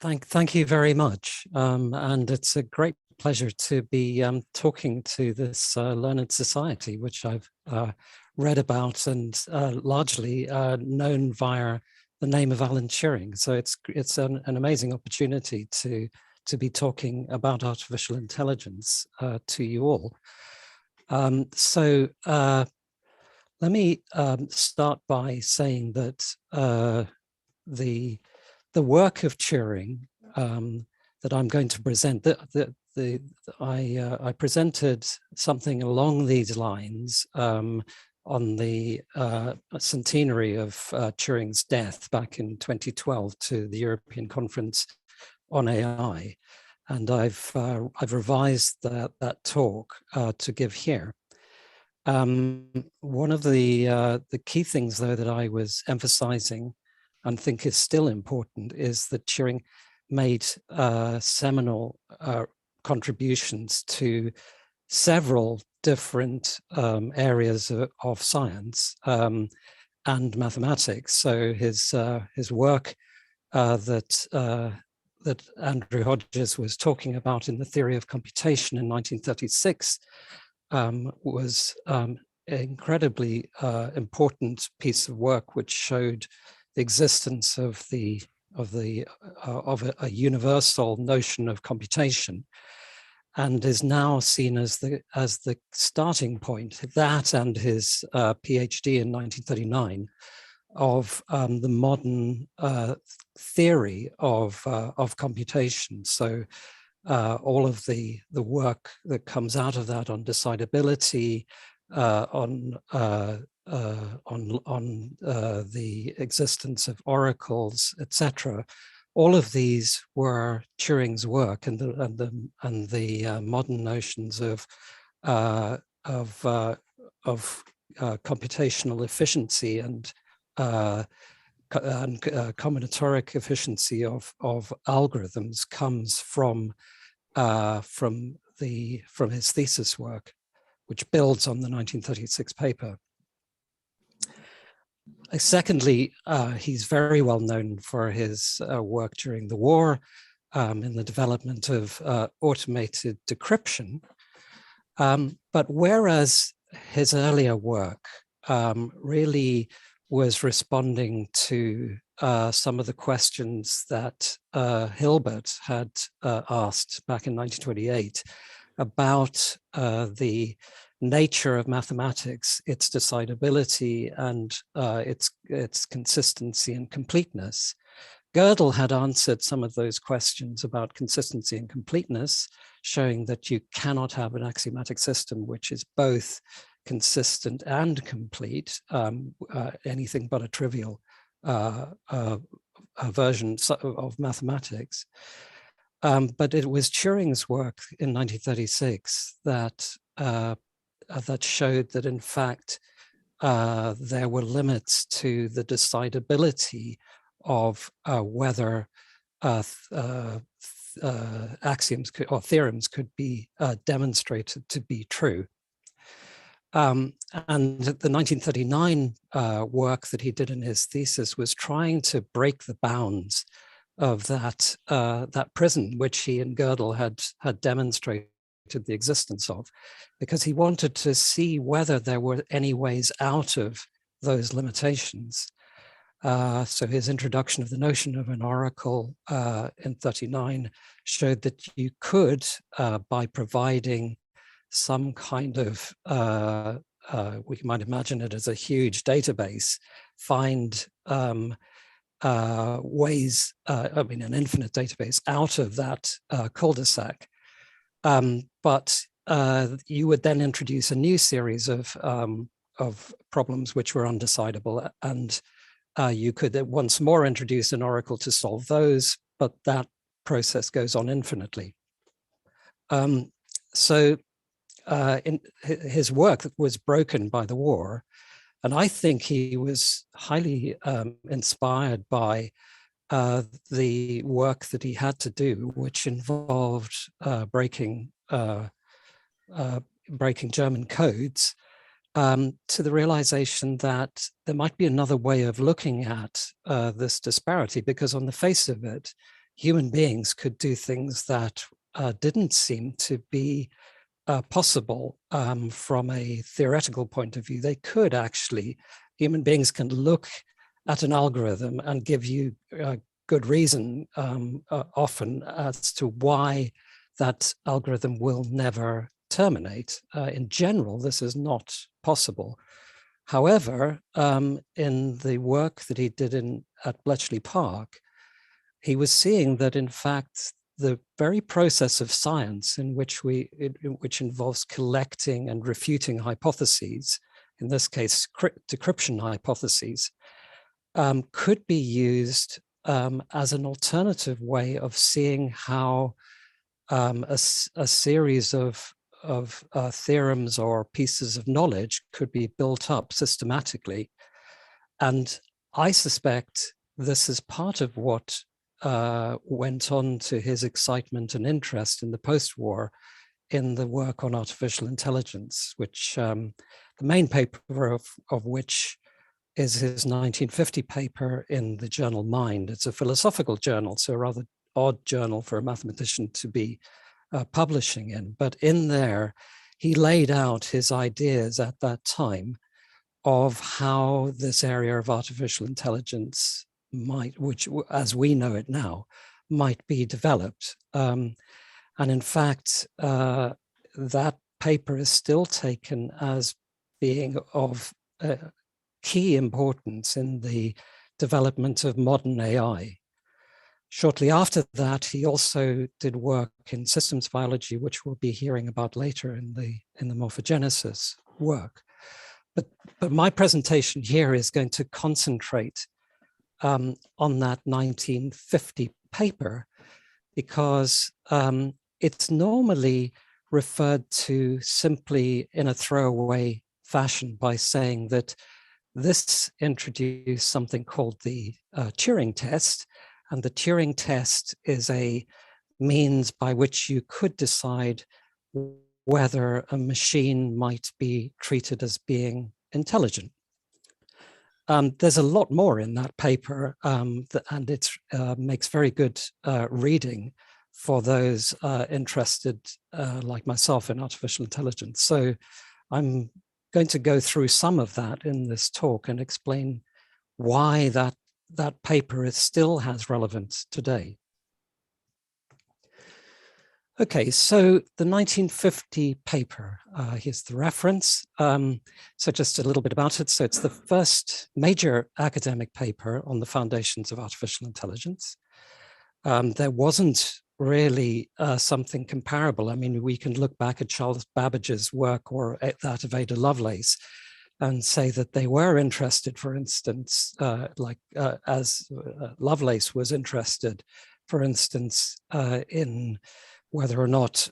Thank you very much. And it's a great pleasure to be talking to this learned society, which I've read about and largely known via the name of Alan Turing. So it's an amazing opportunity to be talking about artificial intelligence to you all. Let me start by saying that the work of Turing that I'm going to present, I presented something along these lines on the centenary of Turing's death back in 2012 to the European Conference on AI, and I've revised that talk to give here. One of the key things, though, that I was emphasizing and think is still important is that Turing made seminal contributions to several different areas of science and mathematics. So his work that Andrew Hodges was talking about in the theory of computation in 1936 was an incredibly important piece of work, which showed the existence of a universal notion of computation, and is now seen as the starting point. That and his PhD in 1939 of the modern theory of computation. So all of the work that comes out of that on decidability, on the existence of oracles, etc. All of these were Turing's work, and the modern notions of computational efficiency and combinatoric efficiency of algorithms comes from his thesis work, which builds on the 1936 paper. Secondly, he's very well known for his work during the war in the development of automated decryption. But whereas his earlier work really was responding to some of the questions that Hilbert had asked back in 1928 about the nature of mathematics, its decidability, and its consistency and completeness. Gödel had answered some of those questions about consistency and completeness, showing that you cannot have an axiomatic system which is both consistent and complete, anything but a trivial version of mathematics. But it was Turing's work in 1936 that showed that, in fact, there were limits to the decidability of whether axioms or theorems could be demonstrated to be true. And the 1939 work that he did in his thesis was trying to break the bounds of that prison, which he and Gödel had demonstrated the existence of, because he wanted to see whether there were any ways out of those limitations. So his introduction of the notion of an oracle in 1939 showed that you could, by providing some kind of, we might imagine it as a huge database, find ways, an infinite database out of that cul-de-sac. But you would then introduce a new series of problems which were undecidable, and you could once more introduce an oracle to solve those, but that process goes on infinitely. His work was broken by the war, and I think he was highly inspired by the work that he had to do, which involved breaking German codes, to the realization that there might be another way of looking at this disparity, because on the face of it, human beings could do things that didn't seem to be possible from a theoretical point of view. They could actually, human beings can look at an algorithm and give you good reason often as to why that algorithm will never terminate. In general, this is not possible. However, in the work that he did at Bletchley Park, he was seeing that, in fact, the very process of science which involves collecting and refuting hypotheses, in this case, decryption hypotheses, could be used as an alternative way of seeing how a series of theorems or pieces of knowledge could be built up systematically. And I suspect this is part of what went on to his excitement and interest in the post-war in the work on artificial intelligence, which the main paper of which is his 1950 paper in the journal Mind. It's a philosophical journal, so a rather odd journal for a mathematician to be publishing in. But in there, he laid out his ideas at that time of how this area of artificial intelligence might, which as we know it now, might be developed. And in fact, that paper is still taken as being of key importance in the development of modern AI. Shortly after that, he also did work in systems biology, which we'll be hearing about later in the morphogenesis work. But my presentation here is going to concentrate on that 1950 paper, because it's normally referred to simply in a throwaway fashion by saying that this introduced something called the Turing Test, and the Turing Test is a means by which you could decide whether a machine might be treated as being intelligent. There's a lot more in that paper, and it makes very good reading for those interested, like myself, in artificial intelligence. So I'm going to go through some of that in this talk and explain why that paper still has relevance today. Okay, so the 1950 paper, here's the reference. So just a little bit about it. So it's the first major academic paper on the foundations of artificial intelligence. There wasn't really something comparable. I mean, we can look back at Charles Babbage's work or at that of Ada Lovelace and say that they were interested, for instance, as Lovelace was interested, for instance, in whether or not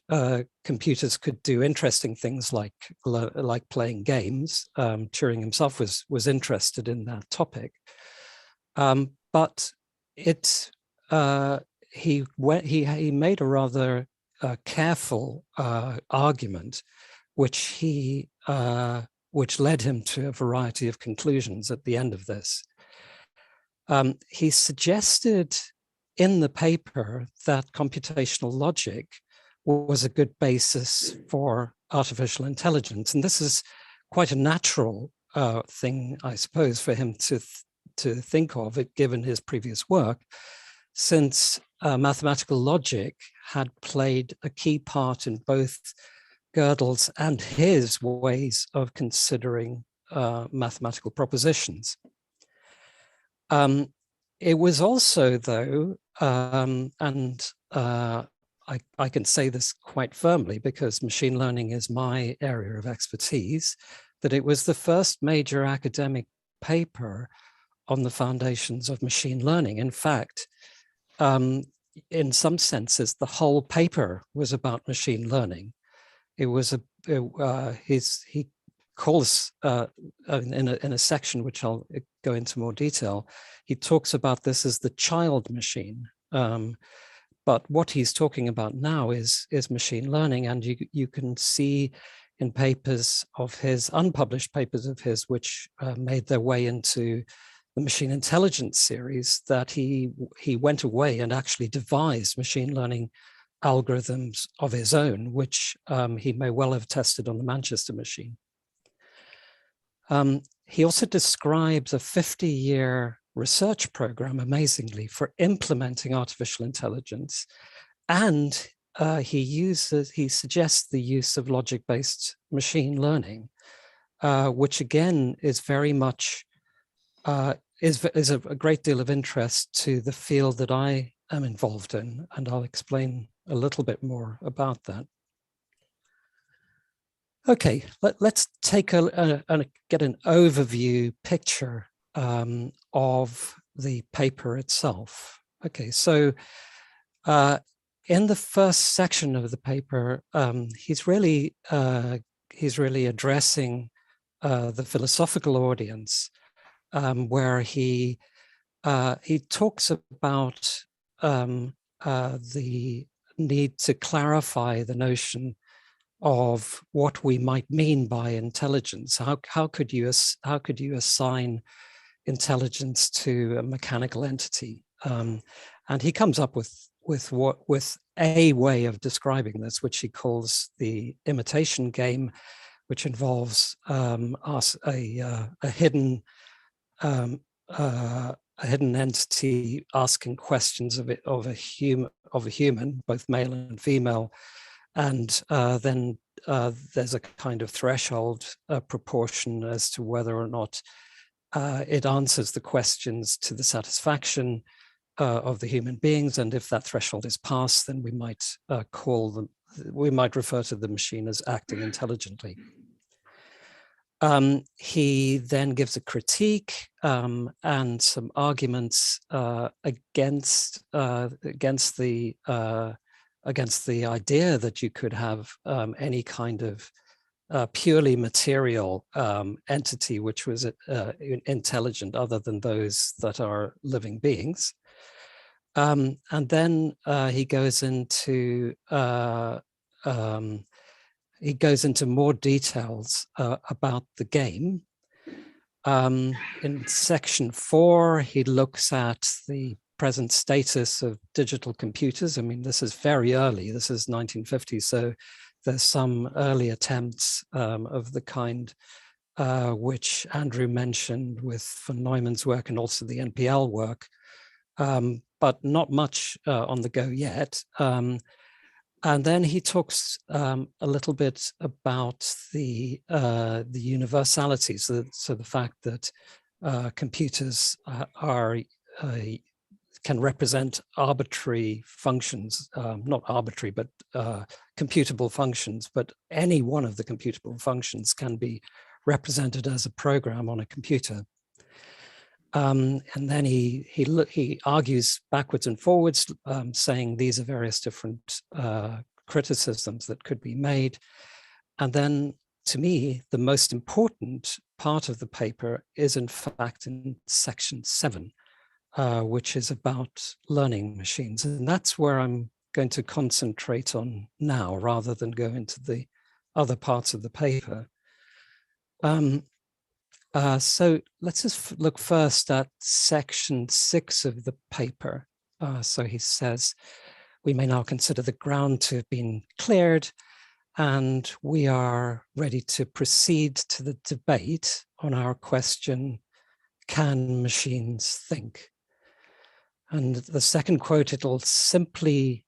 computers could do interesting things like playing games. Turing himself was interested in that topic, but he made a rather careful argument, which led him to a variety of conclusions at the end of this. He suggested in the paper that computational logic was a good basis for artificial intelligence. And this is quite a natural thing, I suppose, for him to think of it, given his previous work, since mathematical logic had played a key part in both Gödel's and his ways of considering mathematical propositions. It was also, though, and I can say this quite firmly because machine learning is my area of expertise, that it was the first major academic paper on the foundations of machine learning. In fact, in some senses, the whole paper was about machine learning. It was he calls in a section which I'll go into more detail, he talks about this as the child machine. But what he's talking about now is machine learning, and you can see in papers of his, unpublished papers of his, which made their way into the machine intelligence series, that he went away and actually devised machine learning algorithms of his own, which he may well have tested on the Manchester machine. He also describes a 50-year research program, amazingly, for implementing artificial intelligence. And he suggests the use of logic-based machine learning, which again is very much, is a great deal of interest to the field that I am involved in. And I'll explain a little bit more about that. Okay, let's take get an overview picture of the paper itself. Okay, so in the first section of the paper, he's really addressing the philosophical audience, where he talks about the need to clarify the notion of what we might mean by intelligence. How could you assign intelligence to a mechanical entity? And he comes up with a way of describing this, which he calls the imitation game, which involves a hidden entity asking questions of a human, both male and female. And then there's a kind of threshold proportion as to whether or not it answers the questions to the satisfaction of the human beings. And if that threshold is passed, then we might refer to the machine as acting intelligently. He then gives a critique and some arguments against the idea that you could have any kind of purely material entity which was intelligent other than those that are living beings. And then he goes into more details about the game. In section 4, he looks at the present status of digital computers. I mean, this is very early. This is 1950, so there's some early attempts of the kind which Andrew mentioned with von Neumann's work and also the NPL work, but not much on the go yet. And then he talks a little bit about the universalities, so the fact that computers can represent arbitrary functions, not arbitrary, but computable functions, but any one of the computable functions can be represented as a program on a computer. And then he argues backwards and forwards, saying these are various different criticisms that could be made. And then, to me, the most important part of the paper is, in fact, in section 7, which is about learning machines. And that's where I'm going to concentrate on now, rather than go into the other parts of the paper. So let's just look first at section 6 of the paper. So he says, we may now consider the ground to have been cleared, and we are ready to proceed to the debate on our question, can machines think? And the second quote, it simply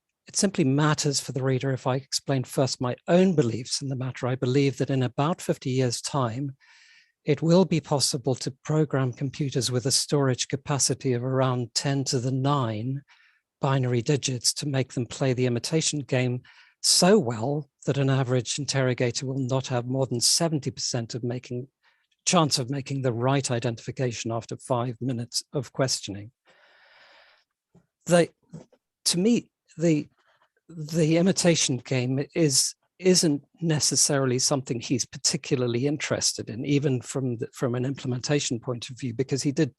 matters for the reader if I explain first my own beliefs in the matter. I believe that in about 50 years' time, it will be possible to program computers with a storage capacity of around 10 to the 9 binary digits to make them play the imitation game so well that an average interrogator will not have more than 70% chance of making the right identification after 5 minutes of questioning. To me, the imitation game isn't necessarily something he's particularly interested in, even from an implementation point of view, because he did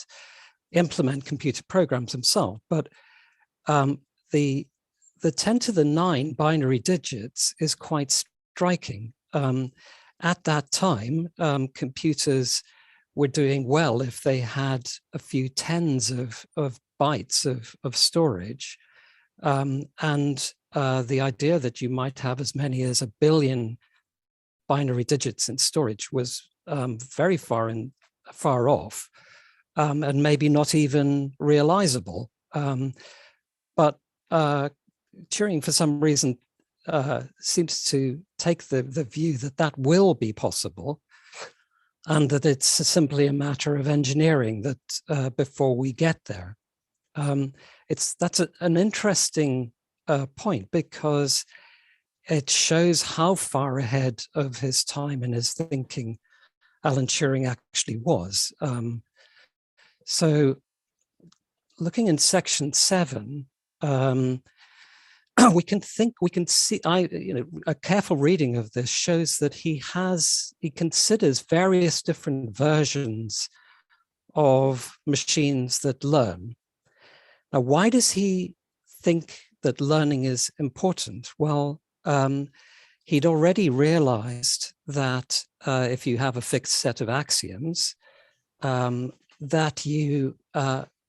implement computer programs himself. But the 10 to the 9 binary digits is quite striking. At that time, computers were doing well if they had a few tens of bytes of storage. And the idea that you might have as many as 1 billion binary digits in storage was very far off, and maybe not even realizable. But Turing, for some reason, seems to take the view that that will be possible, and that it's simply a matter of engineering that before we get there. That's an interesting point, because it shows how far ahead of his time in his thinking Alan Turing actually was. So looking in section 7, we can see, a careful reading of this shows that he considers various different versions of machines that learn. Now, why does he think that learning is important? Well, he'd already realized that if you have a fixed set of axioms, that you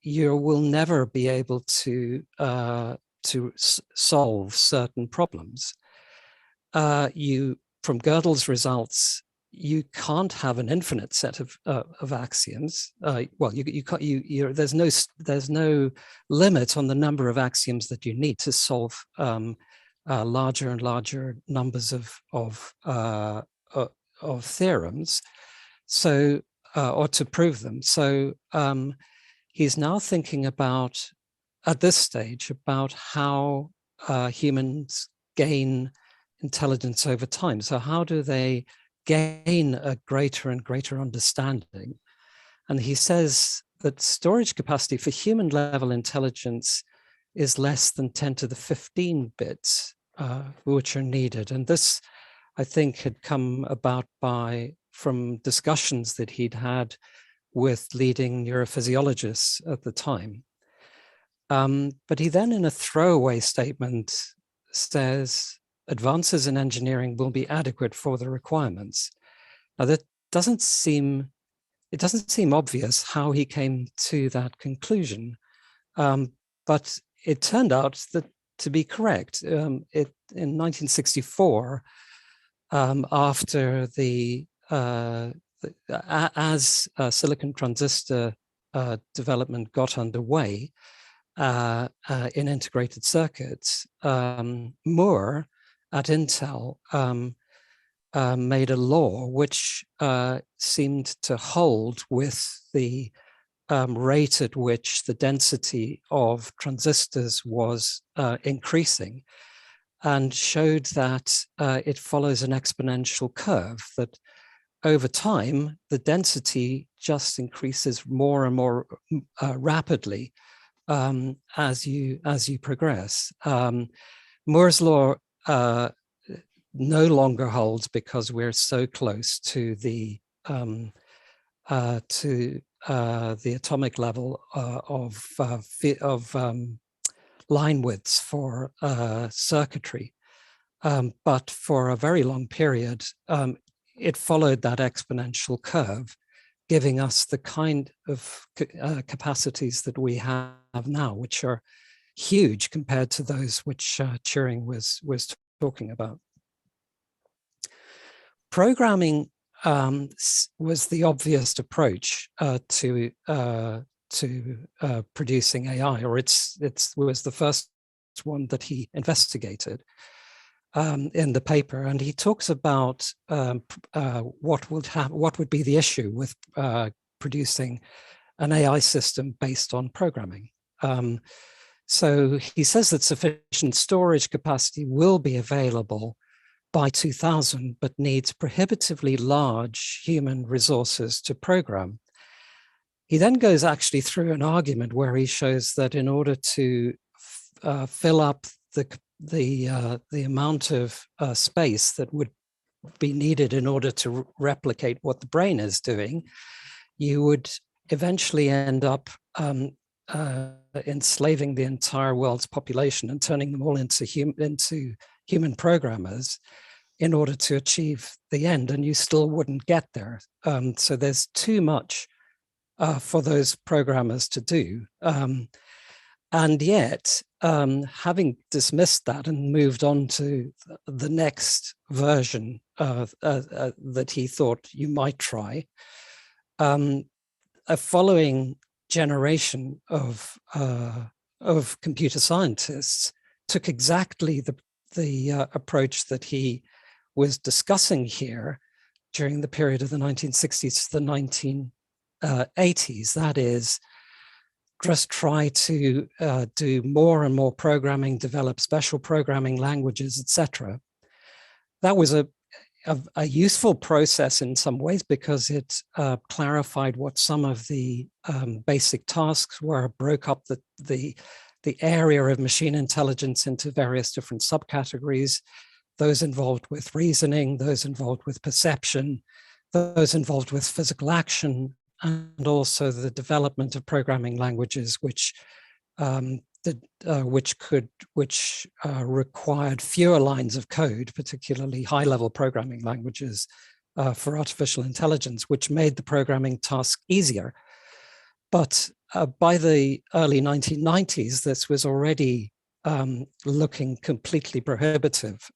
will never be able to solve certain problems. From Gödel's results, you can't have an infinite set of axioms. Well, there's no limit on the number of axioms that you need to solve larger and larger numbers of theorems, so or to prove them. So he's now thinking about, at this stage, about how humans gain intelligence over time. So how do they gain a greater and greater understanding? And he says that storage capacity for human level intelligence is less than 10 to the 15 bits, which are needed. And this, I think, had come about from discussions that he'd had with leading neurophysiologists at the time. But he then, in a throwaway statement, says advances in engineering will be adequate for the requirements. Now, that doesn't seem obvious how he came to that conclusion, but it turned out to be correct. In 1964, after as silicon transistor development got underway in integrated circuits, Moore at Intel made a law which seemed to hold with the rate at which the density of transistors was increasing, and showed that it follows an exponential curve, that over time the density just increases more and more rapidly as you progress. Moore's law no longer holds because we're so close to the atomic level of line widths for circuitry. But for a very long period, it followed that exponential curve, giving us the kind of capacities that we have now, which are huge compared to those which Turing was talking about. Programming was the obvious approach to producing AI, or it was the first one that he investigated in the paper, and he talks about what would be the issue with producing an AI system based on programming. So he says that sufficient storage capacity will be available by 2000, but needs prohibitively large human resources to program. He then goes actually through an argument where he shows that in order to fill up the amount of space that would be needed in order to replicate what the brain is doing, you would eventually end up enslaving the entire world's population and turning them all into human programmers in order to achieve the end, and you still wouldn't get there. So there's too much for those programmers to do. And yet, having dismissed that and moved on to the next version that he thought you might try, a following generation of computer scientists took exactly the approach that he was discussing here during the period of the 1960s to the 1980s. That is, just try to do more and more programming, develop special programming languages, etc. That was a useful process in some ways because it clarified what some of the basic tasks were, broke up the area of machine intelligence into various different subcategories, those involved with reasoning, those involved with perception, those involved with physical action, and also the development of programming languages which required fewer lines of code, particularly high-level programming languages for artificial intelligence, which made the programming task easier. But by the early 1990s, this was already looking completely prohibitive.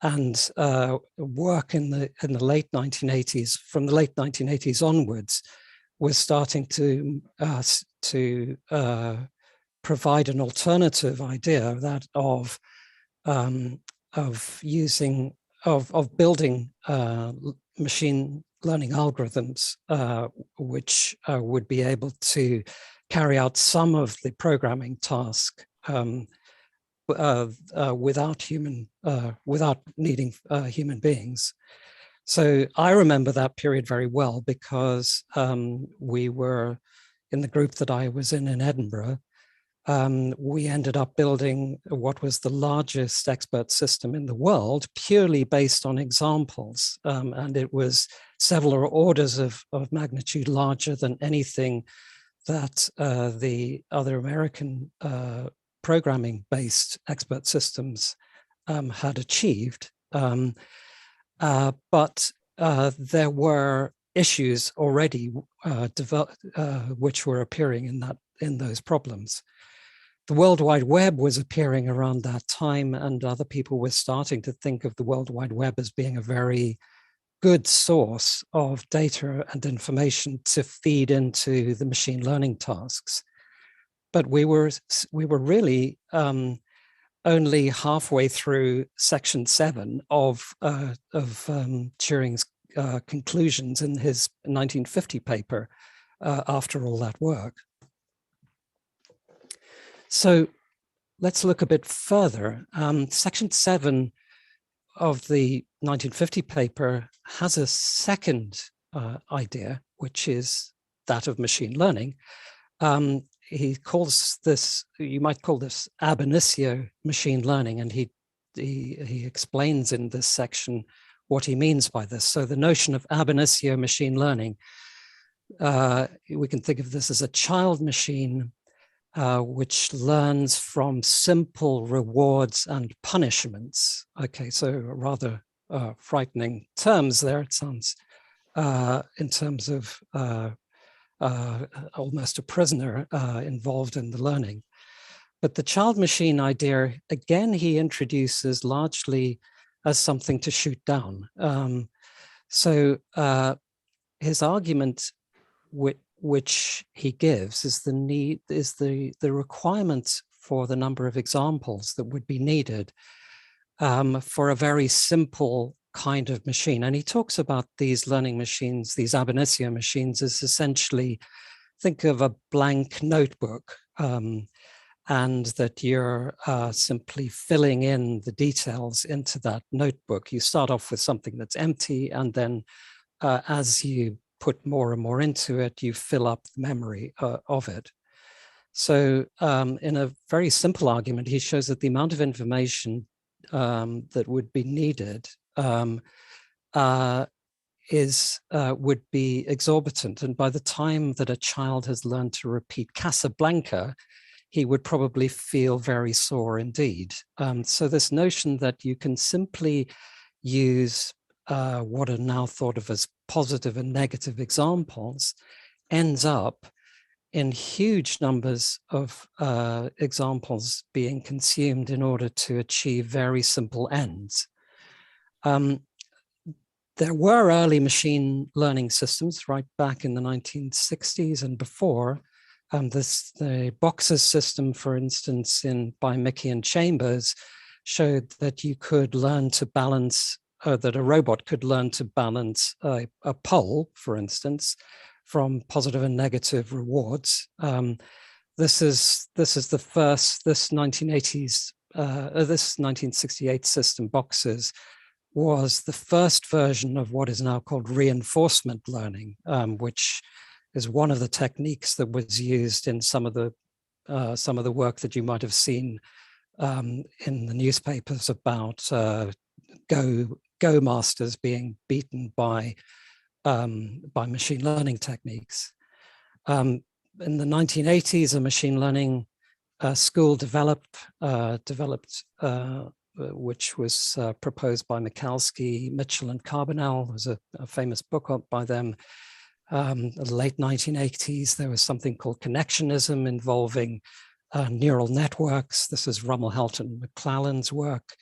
And work in the late 1980s, from the late 1980s onwards, was starting to provide an alternative idea, that of building machine learning algorithms which would be able to carry out some of the programming task without needing human beings. So I remember that period very well because we were in the group that I was in Edinburgh. We ended up building what was the largest expert system in the world, purely based on examples. And it was several orders of magnitude larger than anything that the other American programming-based expert systems had achieved. But there were issues already which were appearing in those problems. The World Wide Web was appearing around that time, and other people were starting to think of the World Wide Web as being a very good source of data and information to feed into the machine learning tasks. But we were really only halfway through section 7 of Turing's conclusions in his 1950 paper after all that work. So let's look a bit further. Section 7 of the 1950 paper has a second idea, which is that of machine learning. He calls this, you might call this ab initio machine learning, and he explains in this section what he means by this. So the notion of ab initio machine learning, we can think of this as a child machine which learns from simple rewards and punishments. Okay, so rather frightening terms there, it sounds, in terms of almost a prisoner involved in the learning. But the child machine idea, again, he introduces largely as something to shoot down. So his argument, which he gives, is the requirement for the number of examples that would be needed for a very simple kind of machine. And he talks about these learning machines, these ab initio machines, as essentially, think of a blank notebook, and that you're simply filling in the details into that notebook. You start off with something that's empty, and then as you put more and more into it, you fill up the memory of it. So in a very simple argument, he shows that the amount of information that would be needed would be exorbitant. And by the time that a child has learned to repeat Casablanca, he would probably feel very sore indeed. So this notion that you can simply use what are now thought of as positive and negative examples ends up in huge numbers of examples being consumed in order to achieve very simple ends. There were early machine learning systems right back in the 1960s and before. The Boxes system, for instance, by Mickey and Chambers, showed that you could learn to balance, that a robot could learn to balance a pole, for instance, from positive and negative rewards. This is the first, this 1968 system, Boxes, was the first version of what is now called reinforcement learning, which is one of the techniques that was used in some of the work that you might have seen in the newspapers about Go masters being beaten by machine learning techniques. In the 1980s, a machine learning school developed, which was proposed by Mikalski, Mitchell, and Carbonell. There was a famous book by them. The late 1980s, there was something called connectionism involving neural networks. This is Rumelhelt and McClellan's work.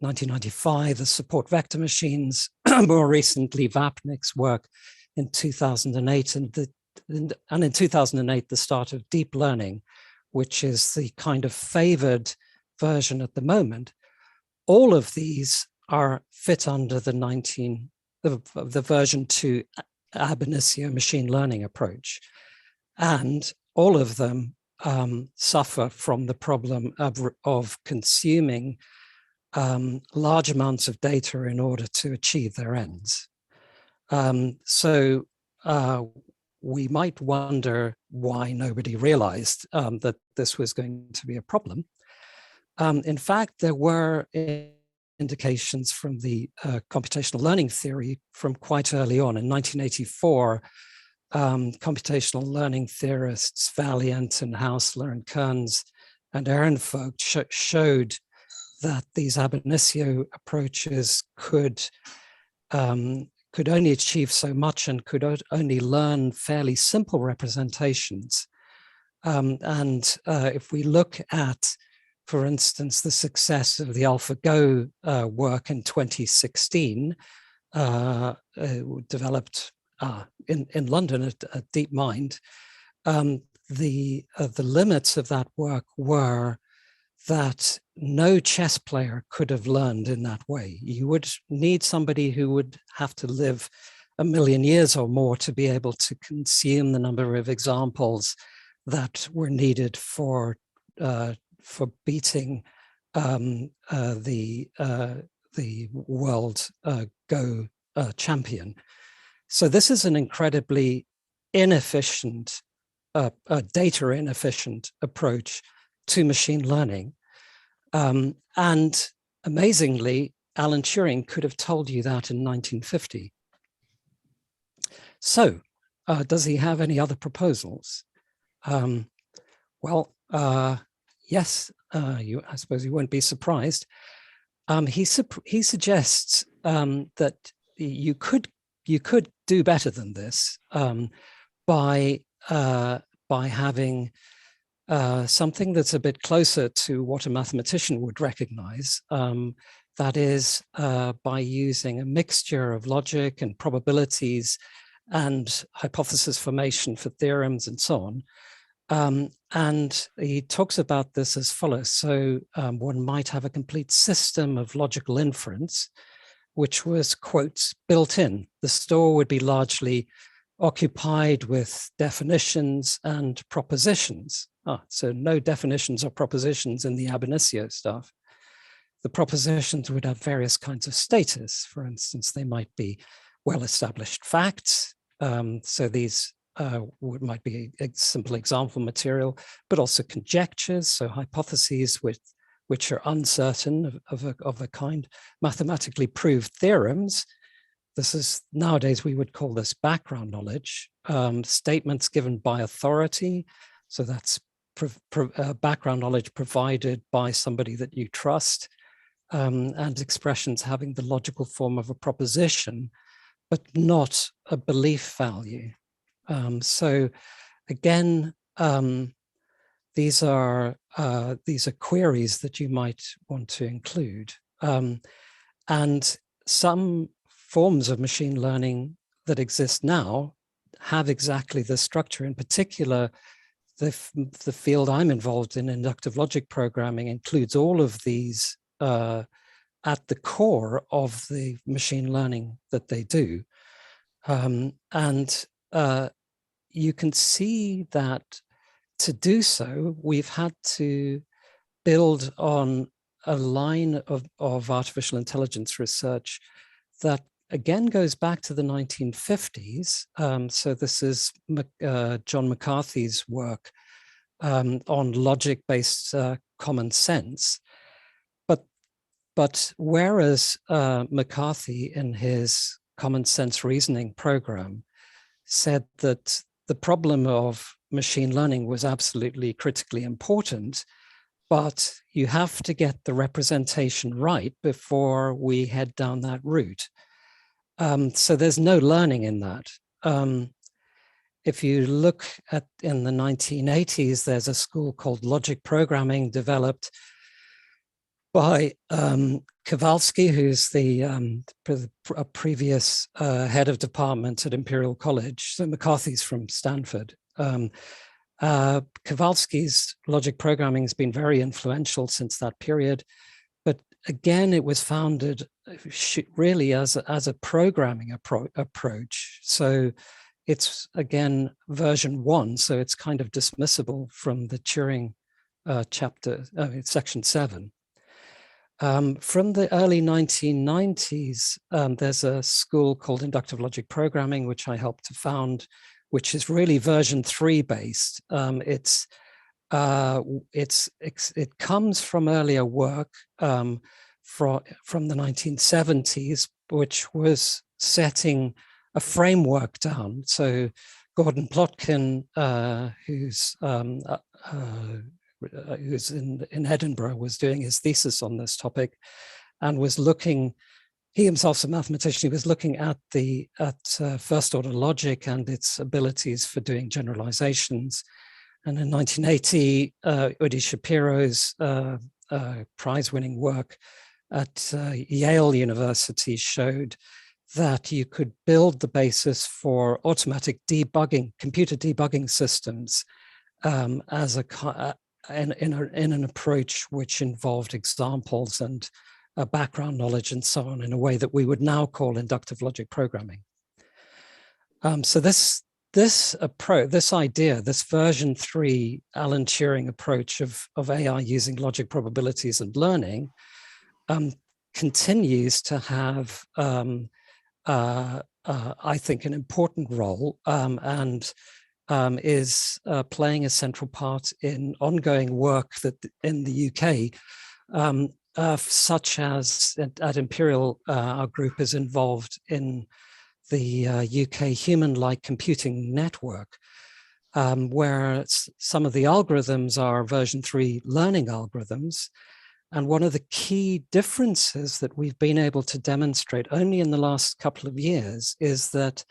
1995, the support vector machines. More recently, Vapnik's work in 2008. And in 2008, the start of deep learning, which is the kind of favored version at the moment. All of these are fit under the version 2 ab initio machine learning approach. And all of them suffer from the problem of consuming large amounts of data in order to achieve their ends. So we might wonder why nobody realized that this was going to be a problem. In fact, there were indications from the computational learning theory from quite early on. In 1984, computational learning theorists Valiant and Hausler and Kearns and Ehrenvogt showed that these ab initio approaches could only achieve so much and could only learn fairly simple representations. If we look at, for instance, the success of the AlphaGo work in 2016, developed in London at DeepMind, the limits of that work were that no chess player could have learned in that way. You would need somebody who would have to live 1 million years or more to be able to consume the number of examples that were needed for beating the world Go champion. So this is an incredibly inefficient, data inefficient approach to machine learning. And amazingly, Alan Turing could have told you that in 1950. So does he have any other proposals? Yes, I suppose you won't be surprised. He suggests that you could do better than this by having something that's a bit closer to what a mathematician would recognize. That is by using a mixture of logic and probabilities and hypothesis formation for theorems and so on. And he talks about this as follows. So one might have a complete system of logical inference, which was, quotes, built in. The store would be largely occupied with definitions and propositions. So no definitions or propositions in the ab initio stuff. The propositions would have various kinds of status. For instance, they might be well-established facts. So these might be a simple example material, but also conjectures, so hypotheses which are uncertain of a kind, mathematically proved theorems. This is, nowadays we would call this background knowledge. Statements given by authority, so that's background knowledge provided by somebody that you trust. and expressions having the logical form of a proposition, but not a belief value. So again, these are queries that you might want to include. And some forms of machine learning that exist now have exactly this structure. In particular, the field I'm involved in, inductive logic programming, includes all of these at the core of the machine learning that they do. You can see that to do so, we've had to build on a line of artificial intelligence research that again goes back to the 1950s. So this is John McCarthy's work on logic-based common sense. But whereas McCarthy in his common sense reasoning program said that the problem of machine learning was absolutely critically important, but you have to get the representation right before we head down that route. So there's no learning in that. If you look at in the 1980s, there's a school called logic programming developed by Kowalski, who's a previous head of department at Imperial College. So McCarthy's from Stanford. Kowalski's logic programming has been very influential since that period. But again, it was founded really as a programming approach. So it's, again, version 1. So it's kind of dismissible from the Turing section 7. From the early 1990s, there's a school called Inductive Logic Programming, which I helped to found, which is really version 3 based. It comes from earlier work from the 1970s, which was setting a framework down. So Gordon Plotkin, who's in Edinburgh, was doing his thesis on this topic, and was looking, he himself's a mathematician, he was looking at first order logic and its abilities for doing generalizations. And in 1980, Udi Shapiro's prize-winning work at Yale University showed that you could build the basis for automatic debugging, computer debugging systems as in an approach which involved examples and background knowledge and so on, in a way that we would now call inductive logic programming. So this approach, this idea, this version 3 Alan Turing approach of AI using logic, probabilities, and learning continues to have, I think, an important role and is playing a central part in ongoing work that in the UK, such as at Imperial, our group is involved in the UK Human-like Computing Network, where some of the algorithms are version 3 learning algorithms. And one of the key differences that we've been able to demonstrate only in the last couple of years is that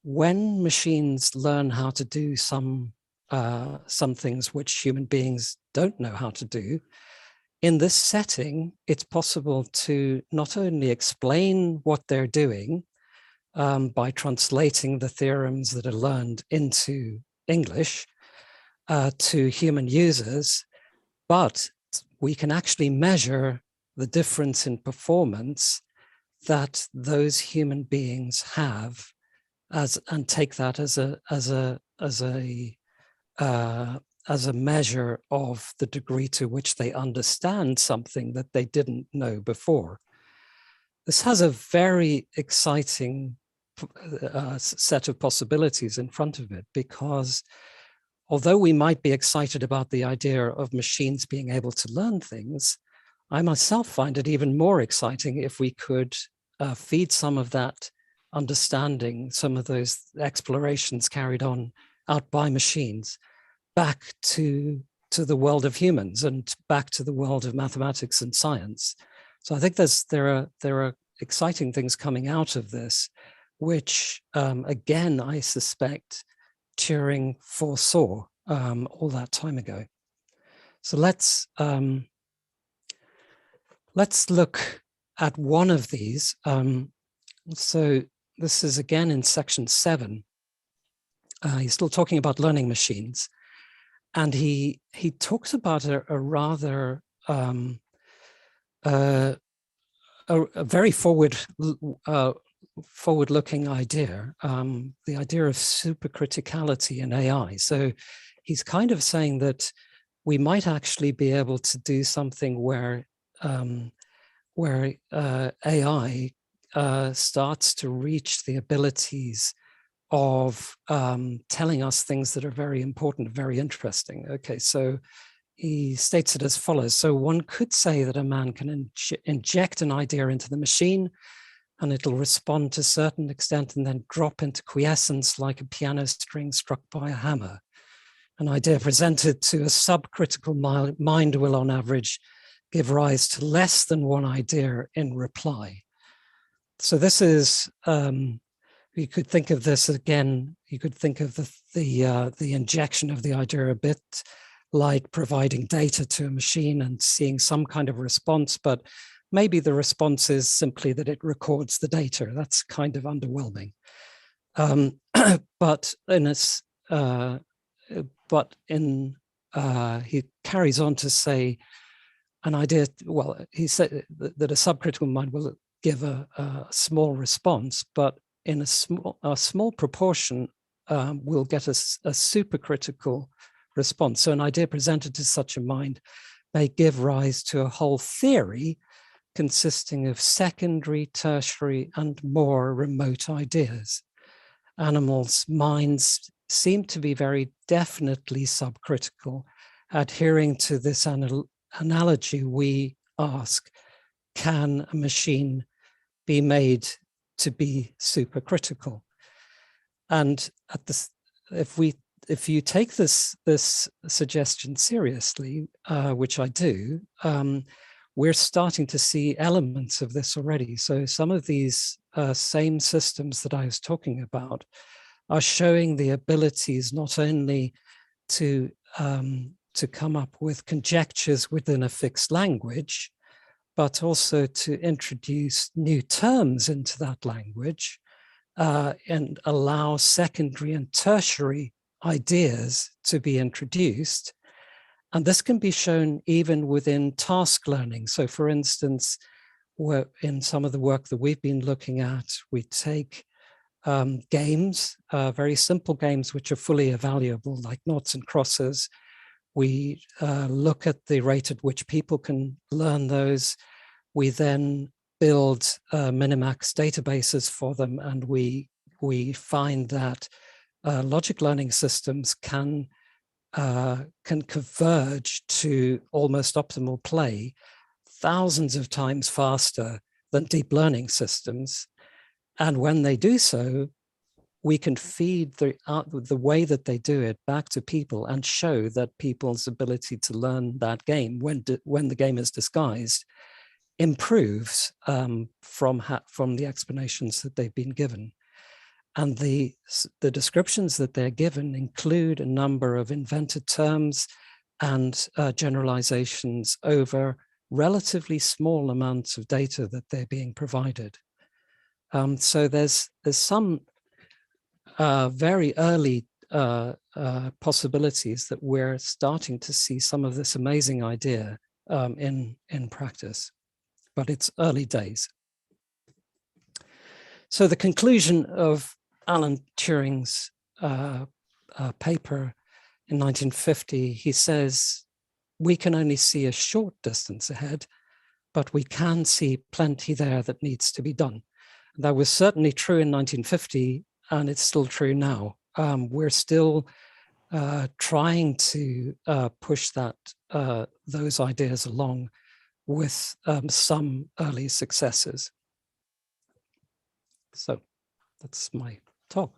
when machines learn how to do some things which human beings don't know how to do, in this setting, it's possible to not only explain what they're doing by translating the theorems that are learned into English to human users, but we can actually measure the difference in performance that those human beings have, and take that as a measure of the degree to which they understand something that they didn't know before. This has a very exciting set of possibilities in front of it, because although we might be excited about the idea of machines being able to learn things, I myself find it even more exciting if we could feed some of that understanding, some of those explorations carried on out by machines, back to the world of humans and back to the world of mathematics and science, So I think there are exciting things coming out of this, which again, I suspect Turing foresaw all that time ago. So let's look at one of these. So this is again in section 7. He's still talking about learning machines, and he talks about a rather a very forward-looking idea, the idea of supercriticality in AI. So he's kind of saying that we might actually be able to do something where AI starts to reach the abilities of telling us things that are very important, very interesting. Okay, so he states it as follows. So one could say that a man can inject an idea into the machine, and it'll respond to a certain extent and then drop into quiescence like a piano string struck by a hammer. An idea presented to a subcritical mind will, on average, give rise to less than one idea in reply. So this is, you could think of this again, you could think of the injection of the idea a bit like providing data to a machine and seeing some kind of response, but maybe the response is simply that it records the data. That's kind of underwhelming. But he carries on to say an idea, well, he said that a subcritical mind will give a small response, but in a small proportion will get a supercritical response. So an idea presented to such a mind may give rise to a whole theory consisting of secondary, tertiary, and more remote ideas. Animals' minds seem to be very definitely subcritical. Adhering to this analogy, we ask, can a machine be made to be supercritical? And at this, if you take this suggestion seriously, which I do, we're starting to see elements of this already. So some of these same systems that I was talking about are showing the abilities not only to come up with conjectures within a fixed language, but also to introduce new terms into that language and allow secondary and tertiary ideas to be introduced. And this can be shown even within task learning. So for instance, in some of the work that we've been looking at, we take games, very simple games which are fully evaluable, like noughts and crosses. We look at the rate at which people can learn those. We then build minimax databases for them, and we find that logic learning systems can converge to almost optimal play thousands of times faster than deep learning systems. And when they do so, we can feed the way that they do it back to people and show that people's ability to learn that game when the game is disguised improves from the explanations that they've been given. And the descriptions that they're given include a number of invented terms and generalizations over relatively small amounts of data that they're being provided. So there's some very early possibilities that we're starting to see some of this amazing idea in practice, but it's early days. So the conclusion of Alan Turing's paper in 1950, he says, we can only see a short distance ahead, but we can see plenty there that needs to be done. That was certainly true in 1950, and it's still true now. We're still trying to push those ideas along with some early successes. So that's my talk.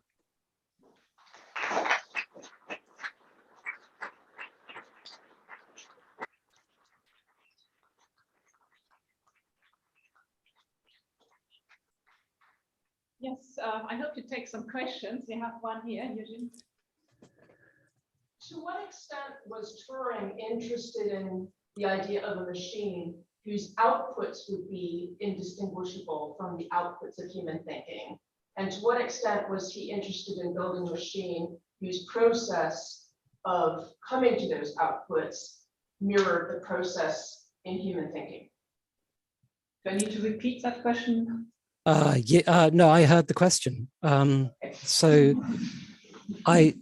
Yes, I hope to take some questions. We have one here, Eugene. To what extent was Turing interested in the idea of a machine whose outputs would be indistinguishable from the outputs of human thinking? And to what extent was he interested in building a machine whose process of coming to those outputs mirrored the process in human thinking? Do I need to repeat that question? No, I heard the question. So I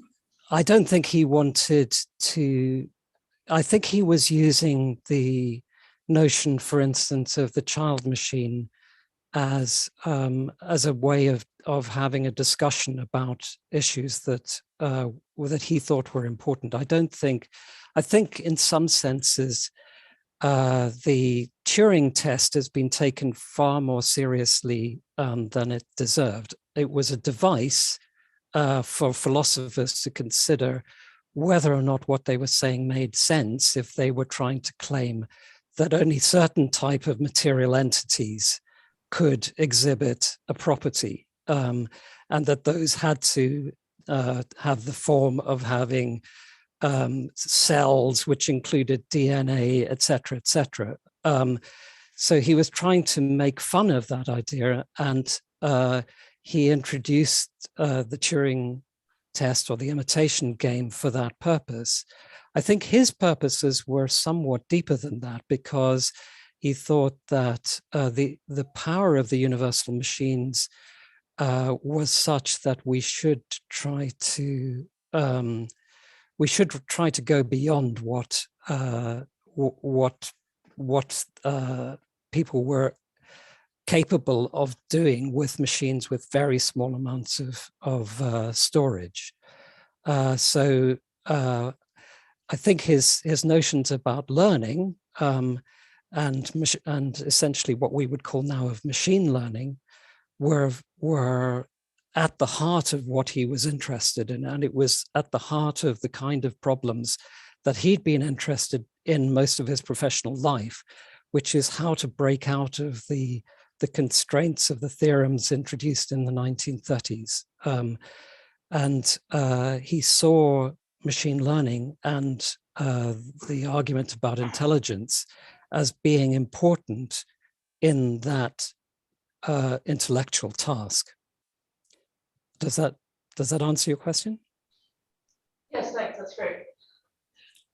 don't think he wanted to. I think he was using the notion, for instance, of the child machine as a way of having a discussion about issues that that he thought were important. I think in some senses the Turing test has been taken far more seriously than it deserved. It was a device for philosophers to consider whether or not what they were saying made sense if they were trying to claim that only certain type of material entities could exhibit a property, and that those had to have the form of having cells which included DNA, et cetera, et cetera. So he was trying to make fun of that idea, and he introduced the Turing test or the imitation game for that purpose. I think his purposes were somewhat deeper than that, because he thought that the power of the universal machines was such that we should try to go beyond what people were capable of doing with machines with very small amounts of storage. So I think his notions about learning and essentially what we would call now of machine learning were at the heart of what he was interested in, and it was at the heart of the kind of problems that he'd been interested in most of his professional life, which is how to break out of the constraints of the theorems introduced in the 1930s. And he saw machine learning and the argument about intelligence as being important in that intellectual task. Does that answer your question? Yes, thanks. That's great.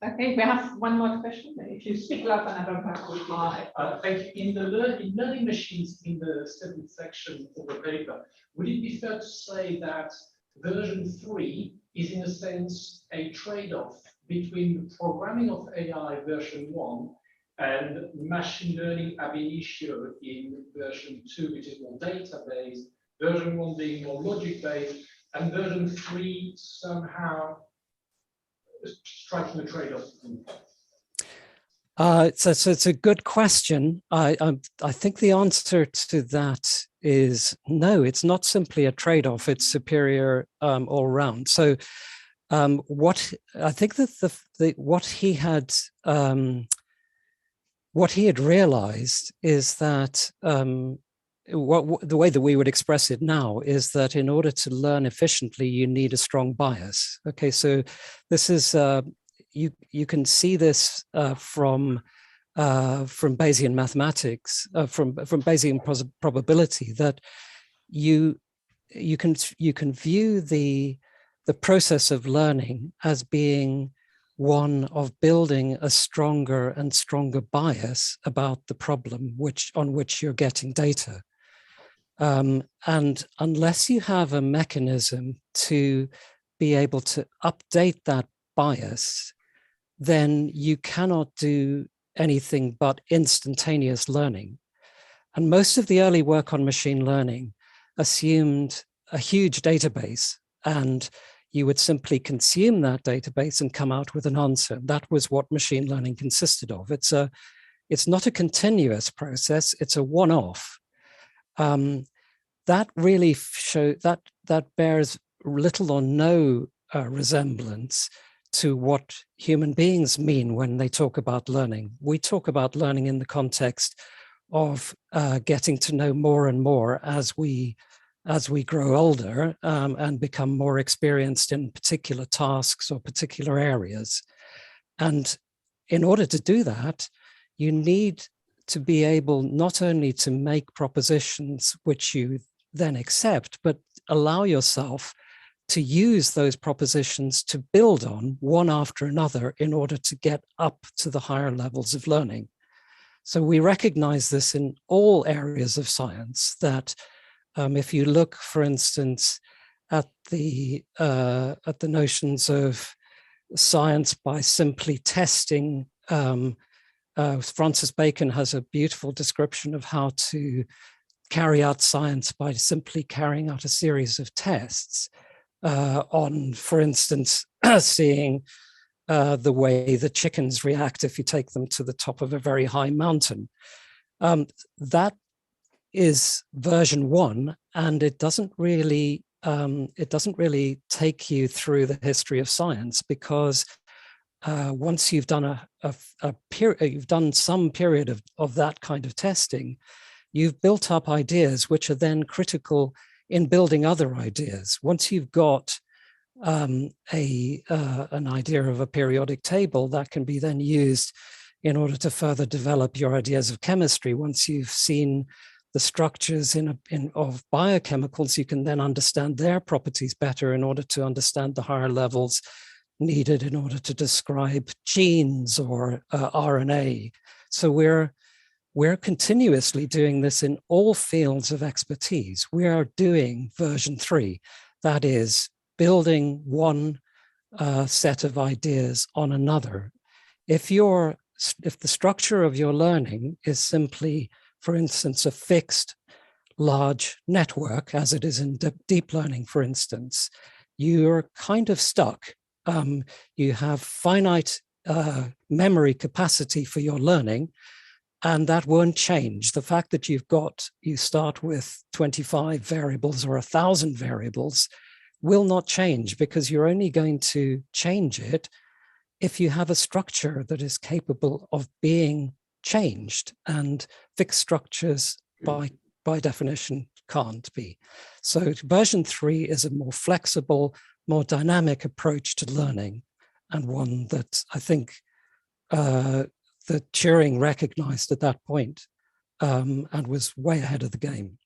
Okay, we have one more question. If you speak loud, and I don't have to. Hi, thank you. In learning machines, in the seventh section of the paper, would it be fair to say that version 3 is in a sense a trade-off between the programming of AI version 1 and machine learning ab initio in version 2, which is more data-based, version 1 being more logic-based, and version 3 somehow striking a trade-off? So it's a good question. I think the answer to that is no. It's not simply a trade-off. It's superior all around. So what I think that what he had realized is that the way that we would express it now is that in order to learn efficiently, you need a strong bias. Okay, so this is you can see this from Bayesian mathematics, from Bayesian probability, that you can view the process of learning as being one of building a stronger and stronger bias about the problem on which you're getting data. And unless you have a mechanism to be able to update that bias, then you cannot do anything but instantaneous learning. And most of the early work on machine learning assumed a huge database, and you would simply consume that database and come out with an answer. That was what machine learning consisted of. It's not a continuous process, it's a one-off. That really that bears little or no resemblance to what human beings mean when they talk about learning. We talk about learning in the context of getting to know more and more as we as we grow older and become more experienced in particular tasks or particular areas. And in order to do that, you need to be able not only to make propositions which you then accept, but allow yourself to use those propositions to build on one after another in order to get up to the higher levels of learning. So we recognize this in all areas of science, that if you look, for instance, at the notions of science by simply testing, Francis Bacon has a beautiful description of how to carry out science by simply carrying out a series of tests on, for instance, seeing the way the chickens react if you take them to the top of a very high mountain. That is version 1, and it doesn't really take you through the history of science, because once you've done you've done some period of that kind of testing, you've built up ideas which are then critical in building other ideas. Once you've got an idea of a periodic table, that can be then used in order to further develop your ideas of chemistry. Once you've seen the structures of biochemicals, you can then understand their properties better in order to understand the higher levels needed in order to describe genes or RNA. So we're continuously doing this in all fields of expertise. We are doing version 3, that is building one set of ideas on another. If the structure of your learning is simply, for instance, a fixed large network, as it is in deep learning, for instance, you're kind of stuck. You have finite memory capacity for your learning, and that won't change. The fact that you start with 25 variables or 1,000 variables will not change, because you're only going to change it if you have a structure that is capable of being changed, and fixed structures by definition can't be. So version 3 is a more flexible, more dynamic approach to learning, and one that I think that Turing recognized at that point, and was way ahead of the game.